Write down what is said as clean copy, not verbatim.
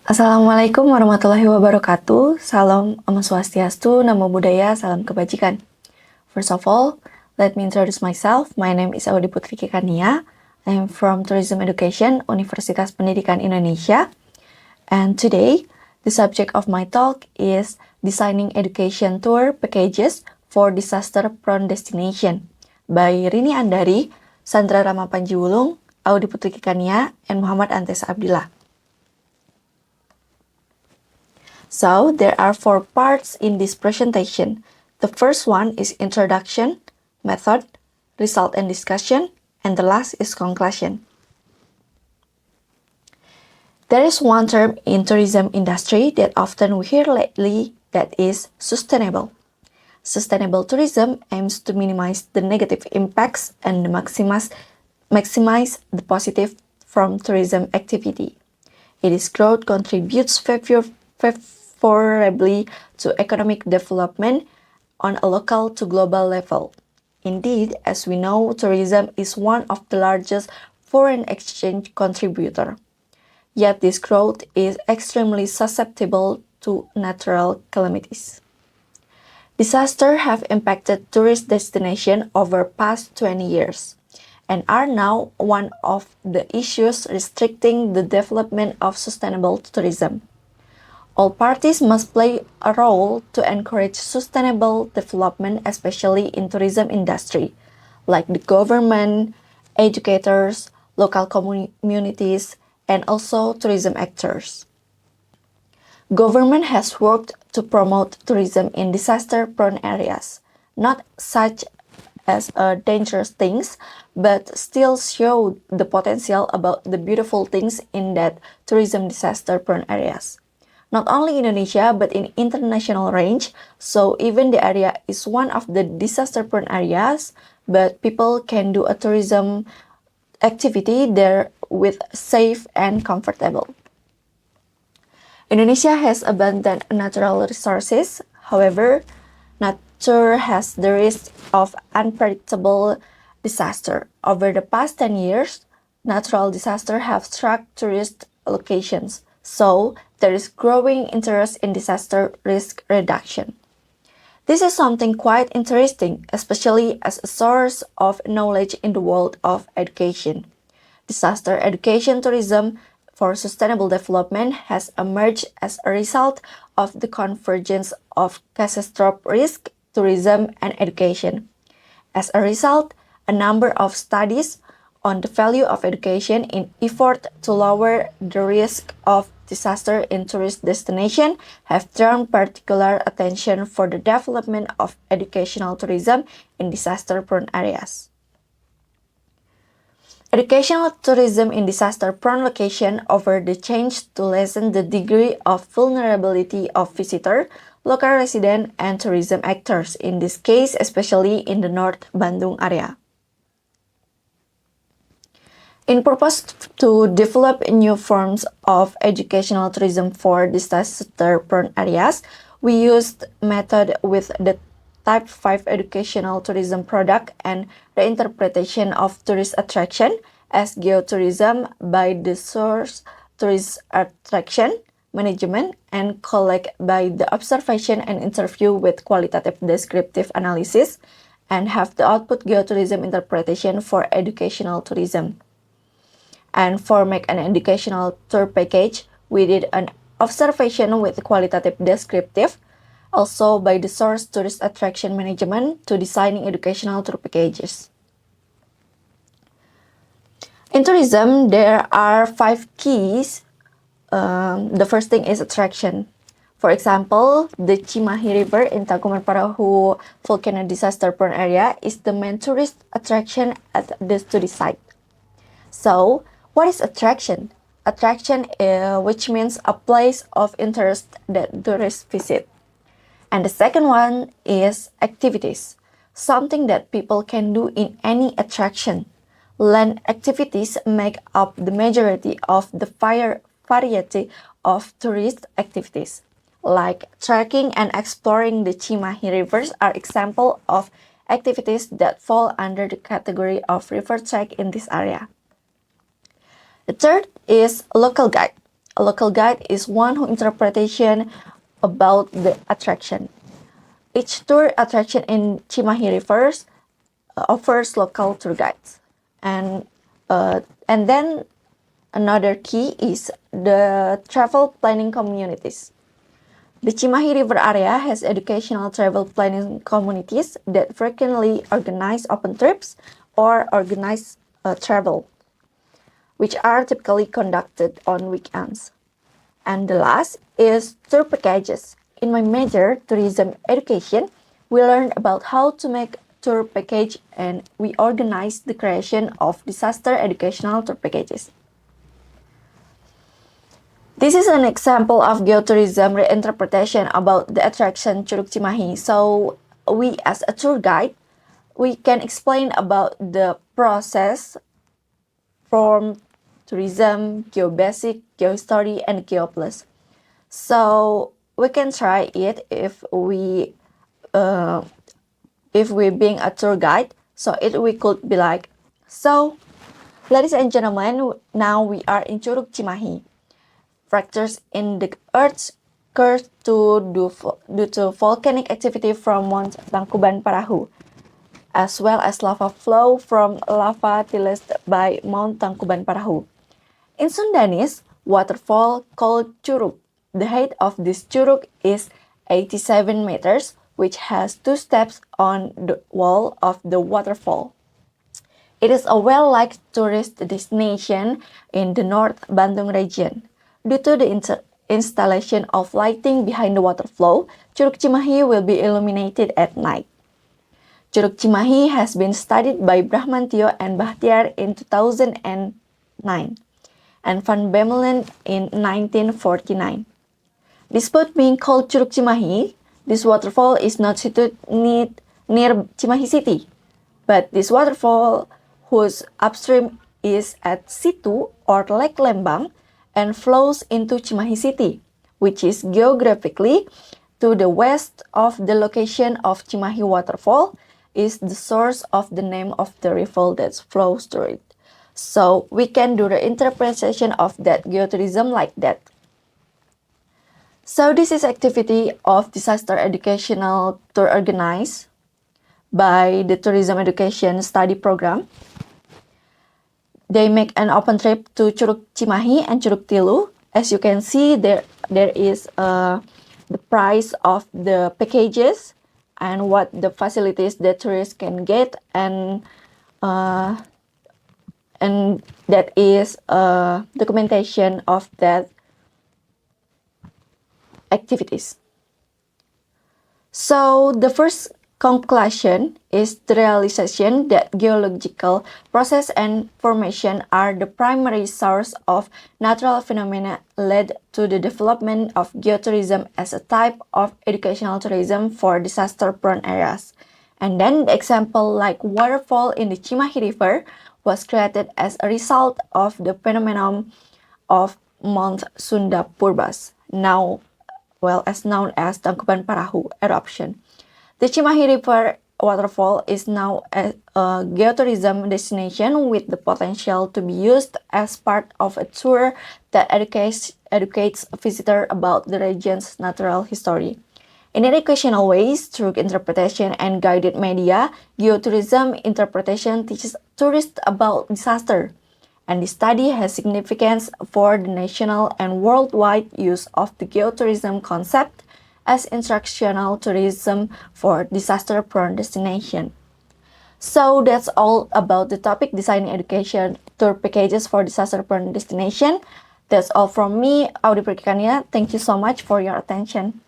Assalamualaikum warahmatullahi wabarakatuh. Salam Om Swastiastu, Namo Buddhaya, Salam Kebajikan. First of all, let me introduce myself. My name is Audy Putri Kikania. I am from Tourism Education, Universitas Pendidikan Indonesia. And today, the subject of my talk is Designing Education Tour Packages for Disaster-Prone Destination by Rini Andari, Sandra Rama Panjiwulung, Audy Putri Kikania, and Muhammad Antes Abdillah. So, there are 4 parts in this presentation. The first one is introduction, method, result and discussion, and the last is conclusion. There is one term in tourism industry that often we hear lately, that is sustainable. Sustainable tourism aims to minimize the negative impacts and maximize the positive from tourism activity. Its growth contributes favorably to economic development on a local to global level. Indeed, as we know, tourism is one of the largest foreign exchange contributor. Yet this growth is extremely susceptible to natural calamities. Disasters have impacted tourist destinations over past 20 years and are now one of the issues restricting the development of sustainable tourism. All parties must play a role to encourage sustainable development, especially in tourism industry, like the government, educators, local communities, and also tourism actors. Government has worked to promote tourism in disaster-prone areas, not such as dangerous things, but still show the potential about the beautiful things in that tourism disaster-prone areas. Not only Indonesia, but in international range, so even the area is one of the disaster-prone areas, but people can do a tourism activity there with safe and comfortable. Indonesia has abundant natural resources. However, nature has the risk of unpredictable disaster. Over the past 10 years, natural disasters have struck tourist locations, so there is growing interest in disaster risk reduction. This is something quite interesting, especially as a source of knowledge in the world of education. Disaster education tourism for sustainable development has emerged as a result of the convergence of catastrophe risk, tourism, and education. As a result, a number of studies on the value of education in effort to lower the risk of disaster in tourist destination have drawn particular attention for the development of educational tourism in disaster-prone areas. Educational tourism in disaster-prone location offer the chance to lessen the degree of vulnerability of visitors, local residents, and tourism actors, in this case especially in the North Bandung area. In purpose to develop new forms of educational tourism for disaster-prone areas, we used method with the Type 5 educational tourism product and reinterpretation of tourist attraction as geotourism by the source tourist attraction management and collect by the observation and interview with qualitative descriptive analysis and have the output geotourism interpretation for educational tourism. And for make an educational tour package, we did an observation with qualitative descriptive, also by the source tourist attraction management to designing educational tour packages. In tourism, there are 5 keys. The first thing is attraction. For example, the Cimahi River in Tagumar Parahu volcano disaster-prone area is the main tourist attraction at the study site. So, what is attraction? Attraction, which means a place of interest that tourists visit. And the second one is activities, something that people can do in any attraction. Land activities make up the majority of the variety of tourist activities. Like trekking and exploring the Cimahi rivers are examples of activities that fall under the category of river trek in this area. The third is local guide. A local guide is one who interpretation about the attraction. Each tour attraction in Cimahi Rivers offers local tour guides, and then another key is the travel planning communities. The Cimahi River area has educational travel planning communities that frequently organize open trips or organize travel, which are typically conducted on weekends. And the last is tour packages. In my major, tourism education, we learned about how to make tour package and we organized the creation of disaster educational tour packages. This is an example of geotourism reinterpretation about the attraction Curug Cimahi. So we as a tour guide, we can explain about the process from tourism, geobasic, geohistory, and geoplus. So we can try it if we being a tour guide. So we could be like, so ladies and gentlemen, now we are in Curug Cimahi. Fractures in the Earth's crust due to volcanic activity from Mount Tangkuban Parahu, as well as lava flow from lava released by Mount Tangkuban Parahu. In Sundanese, waterfall called Curug. The height of this Curug is 87 meters, which has 2 steps on the wall of the waterfall. It is a well-liked tourist destination in the North Bandung region. Due to the installation of lighting behind the water flow, Curug Cimahi will be illuminated at night. Curug Cimahi has been studied by Brahmantio and Bahtiar in 2009 and Van Bemmelen in 1949. Despite being called Curug Cimahi, this waterfall is not situated near Cimahi city, but this waterfall whose upstream is at Situ or Lake Lembang and flows into Cimahi city, which is geographically to the west of the location of Cimahi waterfall, is the source of the name of the river that flows through it. So we can do the interpretation of that geotourism like that. So this is activity of disaster educational tour organized by the Tourism Education Study Program. They make an open trip to Curug Cimahi and Curug Tilu. As you can see, there is the price of the packages and what the facilities that tourists can get, and that is documentation of that activities. So the first conclusion is the realization that geological process and formation are the primary source of natural phenomena led to the development of geotourism as a type of educational tourism for disaster-prone areas. And then the example like waterfall in the Cimahi River was created as a result of the phenomenon of Mount Sunda Purbas, now as known as Tangkuban Parahu eruption. The Cimahi River waterfall is now a geotourism destination with the potential to be used as part of a tour that educates a visitor about the region's natural history. In educational ways, through interpretation and guided media, geotourism interpretation teaches tourists about disaster, and the study has significance for the national and worldwide use of the geotourism concept as instructional tourism for disaster-prone destination. So that's all about the topic designing education tour packages for disaster-prone destination. That's all from me, Audy Kikania. Thank you so much for your attention.